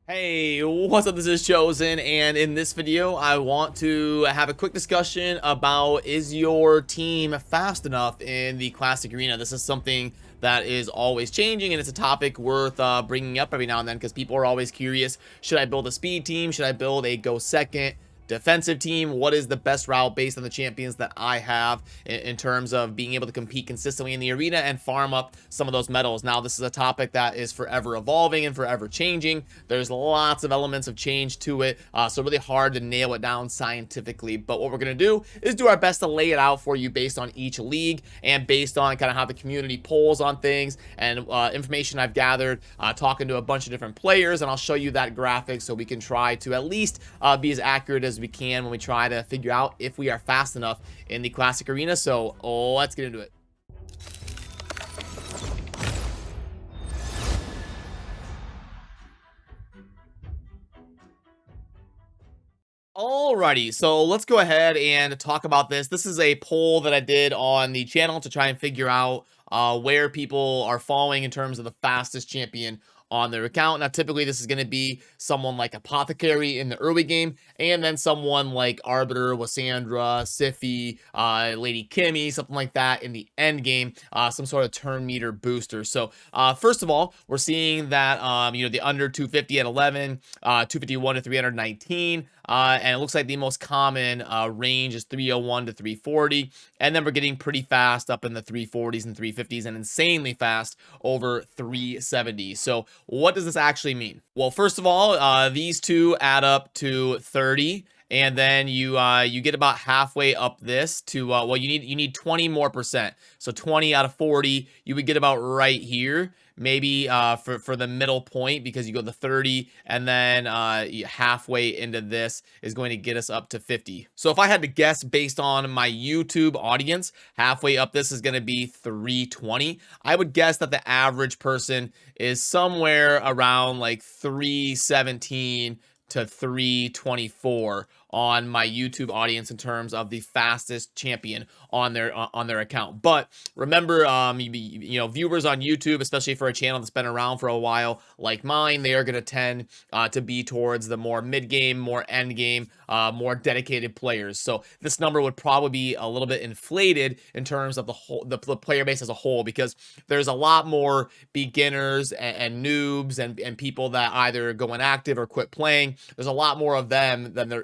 Hey, what's up? This is Chosen, and in this video, I want to have a quick discussion about, is your team fast enough in the classic arena? This is something that is always changing, and it's a topic worth bringing up every now and then because people are always curious. Should I build a speed team? Should I build a go second defensive team? What is the best route based on the champions that I have in terms of being able to compete consistently in the arena and farm up some of those medals? Now, this is a topic that is forever evolving and forever changing. There's lots of elements of change to it, so really hard to nail it down scientifically. But what we're going to do is do our best to lay it out for you based on each league and based on kind of how the community polls on things and information I've gathered talking to a bunch of different players. And I'll show you that graphic so we can try to at least be as accurate as we can when we try to figure out if we are fast enough in the classic arena. So let's get into it. Alrighty, so let's go ahead and talk about this. This is a poll that I did on the channel to try and figure out where people are falling in terms of the fastest champion on their account. Now, typically, this is going to be someone like Apothecary in the early game, and then someone like Arbiter, Wassandra, Sify, Lady Kimmy, something like that in the end game, some sort of turn meter booster. So, first of all, we're seeing that, the under 250 at 11, 251 to 319, and it looks like the most common range is 301 to 340, and then we're getting pretty fast up in the 340s and 350s, and insanely fast over 370. So what does this actually mean? Well, first of all, these two add up to 30. And then you get about halfway up this to well, you need 20 more percent. So 20 out of 40, you would get about right here. Maybe for the middle point, because you go to 30, and then halfway into this is going to get us up to 50. So if I had to guess based on my YouTube audience, halfway up this is going to be 320. I would guess that the average person is somewhere around like 317 to 324 on my YouTube audience in terms of the fastest champion on their account. But remember, viewers on YouTube, especially for a channel that's been around for a while like mine, they are going to tend to be towards the more mid-game, more end-game, more dedicated players. So this number would probably be a little bit inflated in terms of the player base as a whole, because there's a lot more beginners and noobs and people that either go inactive or quit playing. There's a lot more of them than there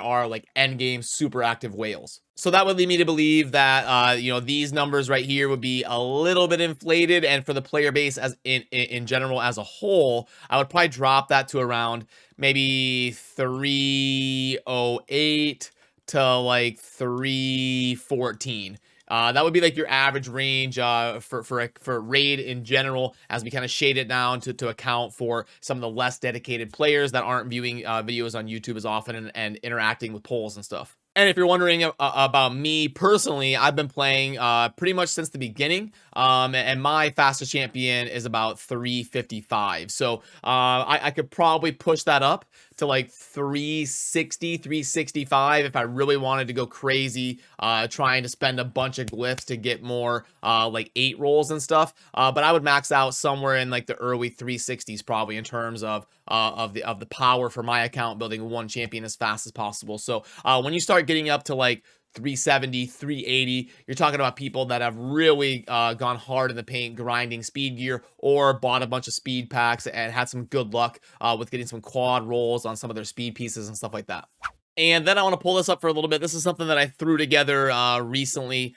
are like end game super active whales. So that would lead me to believe that these numbers right here would be a little bit inflated, and for the player base as in general as a whole, I would probably drop that to around maybe 308 to like 314. That would be like your average range for raid in general, as we kind of shade it down to account for some of the less dedicated players that aren't viewing videos on YouTube as often and interacting with polls and stuff. And if you're wondering about me personally, I've been playing pretty much since the beginning, and my fastest champion is about 355. So I could probably push that up to like 360, 365 if I really wanted to go crazy, trying to spend a bunch of glyphs to get more like 8 rolls and stuff. But I would max out somewhere in like the early 360s probably in terms of the power for my account, building one champion as fast as possible. So when you start getting up to like 370, 380, you're talking about people that have really gone hard in the paint grinding speed gear, or bought a bunch of speed packs and had some good luck with getting some quad rolls on some of their speed pieces and stuff like that. And then I want to pull this up for a little bit. This is something that I threw together recently,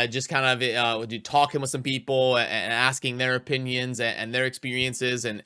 just kind of talking with some people and asking their opinions and their experiences, and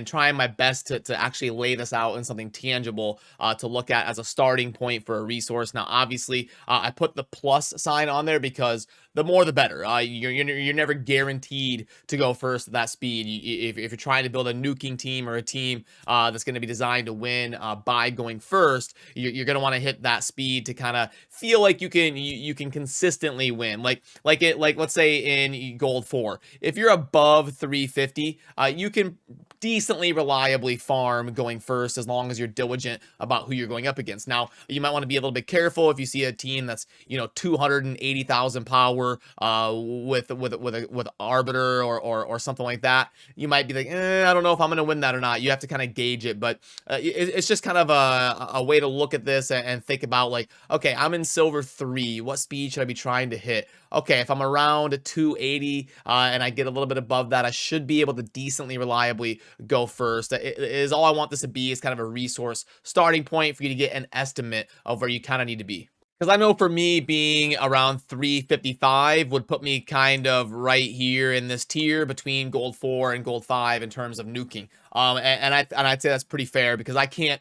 trying my best to actually lay this out in something tangible to look at as a starting point for a resource. Now, obviously, I put the plus sign on there because the more the better. You're never guaranteed to go first at that speed. If you're trying to build a nuking team or a team that's going to be designed to win by going first, you're going to want to hit that speed to kind of feel like you can consistently win. Like let's say in Gold 4, if you're above 350, you can decently reliably farm going first as long as you're diligent about who you're going up against. Now, you might want to be a little bit careful if you see a team that's, 280,000 power with Arbiter or something like that. You might be like, I don't know if I'm going to win that or not. You have to kind of gauge it, but it's just kind of a way to look at this and think about, like, okay, I'm in silver 3. What speed should I be trying to hit? Okay, if I'm around 280 and I get a little bit above that, I should be able to decently reliably go first. It is all I want this to be, is kind of a resource starting point for you to get an estimate of where you kind of need to be. Because I know for me, being around 355 would put me kind of right here in this tier between gold 4 and gold 5 in terms of nuking. I'd say that's pretty fair, because I can't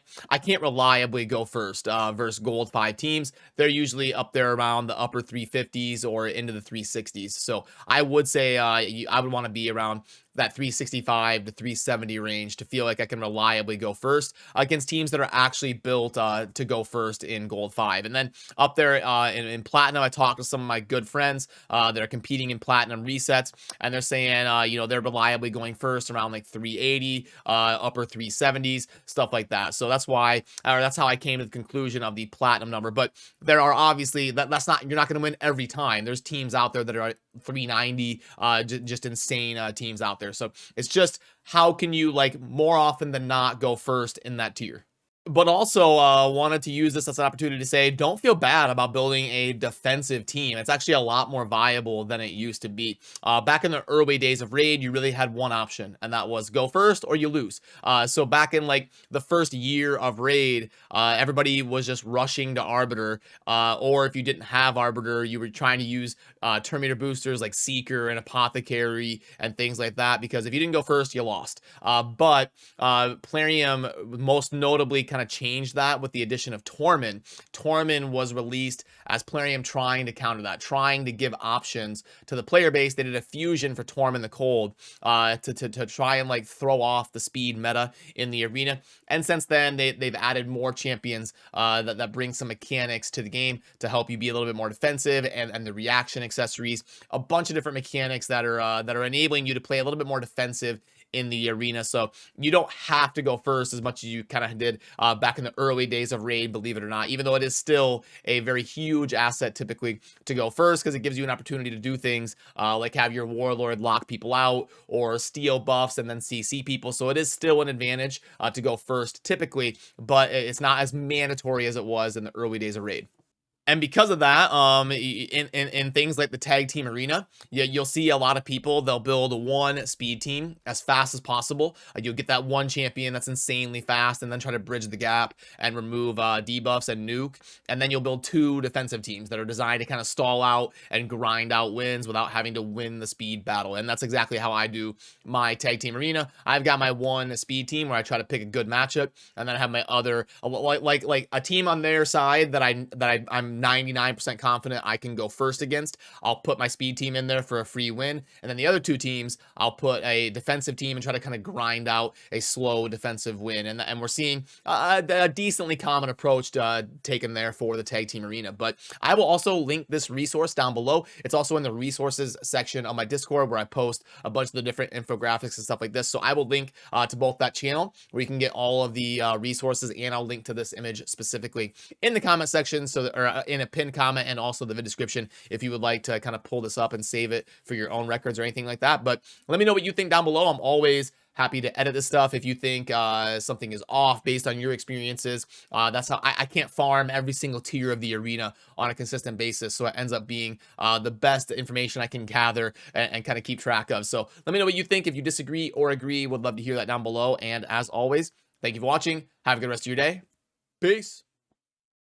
reliably go first versus gold 5 teams. They're usually up there around the upper 350s or into the 360s. So I would say I would want to be around that 365 to 370 range to feel like I can reliably go first against teams that are actually built to go first in gold 5. And then up there in platinum, I talked to some of my good friends that are competing in platinum resets, and they're saying they're reliably going first around like 380, upper 370s, stuff like that. So that's why, or that's how I came to the conclusion of the platinum number. But there are obviously, that's not, you're not going to win every time. There's teams out there that are 390, just insane teams out there. So it's just, how can you, like, more often than not go first in that tier? But also wanted to use this as an opportunity to say, don't feel bad about building a defensive team. It's actually a lot more viable than it used to be. Back in the early days of Raid, you really had one option, and that was go first or you lose. So back in like the first year of Raid, everybody was just rushing to Arbiter, or if you didn't have Arbiter, you were trying to use Terminator boosters like Seeker and Apothecary and things like that, because if you didn't go first, you lost. But Plarium most notably kind of changed that with the addition of Tormin. Tormin was released as Plarium trying to counter that, trying to give options to the player base. They did a fusion for Tormin the Cold to try and like throw off the speed meta in the arena. And since then, they've added more champions that bring some mechanics to the game to help you be a little bit more defensive, and the reaction accessories, a bunch of different mechanics that are enabling you to play a little bit more defensive in the arena. So you don't have to go first as much as you kind of did back in the early days of Raid, believe it or not, even though it is still a very huge asset typically to go first, because it gives you an opportunity to do things like have your Warlord lock people out or steal buffs and then CC people. So it is still an advantage to go first typically, but it's not as mandatory as it was in the early days of Raid. And because of that, in things like the tag team arena, you'll see a lot of people, they'll build one speed team as fast as possible. You'll get that one champion that's insanely fast, and then try to bridge the gap and remove debuffs and nuke. And then you'll build two defensive teams that are designed to kind of stall out and grind out wins without having to win the speed battle. And that's exactly how I do my tag team arena. I've got my one speed team where I try to pick a good matchup, and then I have my other, like a team on their side that I'm 99% confident I can go first against. I'll put my speed team in there for a free win, and then the other two teams, I'll put a defensive team and try to kind of grind out a slow defensive win. And we're seeing a decently common approach taken there for the tag team arena. But I will also link this resource down below. It's also in the resources section on my Discord, where I post a bunch of the different infographics and stuff like this. So I will link to both that channel where you can get all of the resources, and I'll link to this image specifically in the comment section, so or in a pinned comment, and also the video description, if you would like to kind of pull this up and save it for your own records or anything like that. But let me know what you think down below. I'm always happy to edit this stuff if you think something is off based on your experiences. That's how I can't farm every single tier of the arena on a consistent basis, so it ends up being the best information I can gather and kind of keep track of. So let me know what you think. If you disagree or agree, would love to hear that down below. And as always, thank you for watching. Have a good rest of your day. Peace.